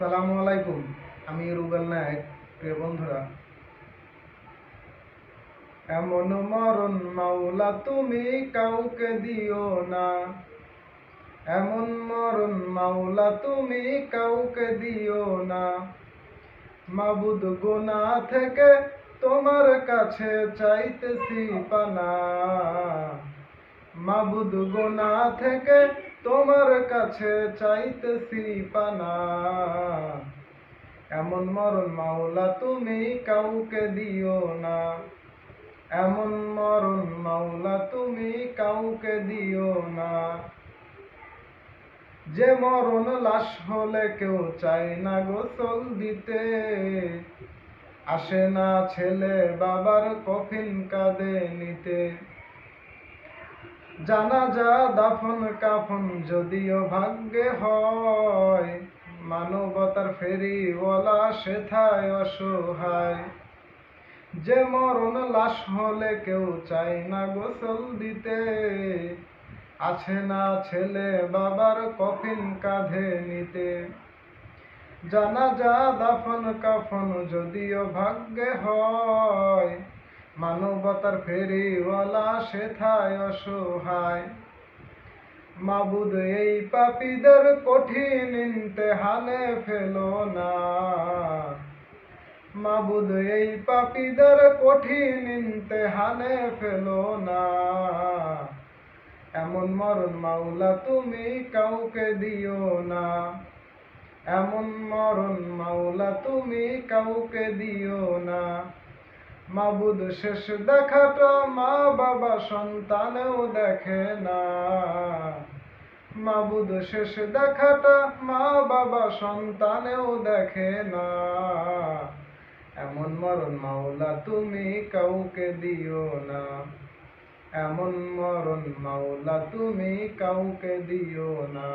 আসসালামু আলাইকুম। আমি রুবেল নায়েক। প্রিয় বন্ধুরা, এমন মরণ মাওলা তুমি কাউকে দিও না, এমন মরণ মাওলা তুমি কাউকে দিও না। মাবুদ গুনাহ থেকে তোমার কাছে চাইতেছি পানা, মাবুদ গুনাহ থেকে তোমার কাছে চাইতেছি পানা। এমন মরণ মাওলা তুমি কাউকে দিও না, এমন মরণ মাওলা তুমি কাউকে দিও না। যে মরণ লাশ হলে কেউ চায় না গোসল দিতে, আসে না ছেলে বাবার কফিন কাঁধে নিতে। জানাজা দাফন কাফন যদিও ভাগ্যে হয়, মানবতার ফেরিওয়ালা সেথায় অসহায়। যে মরণ লাশ হলে কেউ চায় না গোসল দিতে, আছে না ছেলে বাবার কফিন কাঁধে নিতে। জানাজা দাফন কাফন যদিও ভাগ্যে হয়, মানবতার ফেরিওয়ালা সেথায় অসহায়। মাবুদ এই পাপীদের কঠিন ইমতিহানে ফেলো না, মাবুদ এই পাপীদের কঠিন ইমতিহানে ফেলো না। এমন মরণ মাওলা তুমি কাউকে দিও না, এমন মরণ মাওলা তুমি কাউকে দিও না। মাবুদ শেষ দেখাটা মা বাবা সন্তানেও দেখে না, মাবুদ শেষ দেখাটা মা বাবা সন্তানেও দেখে না। এমন মরণ মাওলা তুমি কাউকে দিও না, এমন মরণ মাওলা তুমি কাউকে দিও না।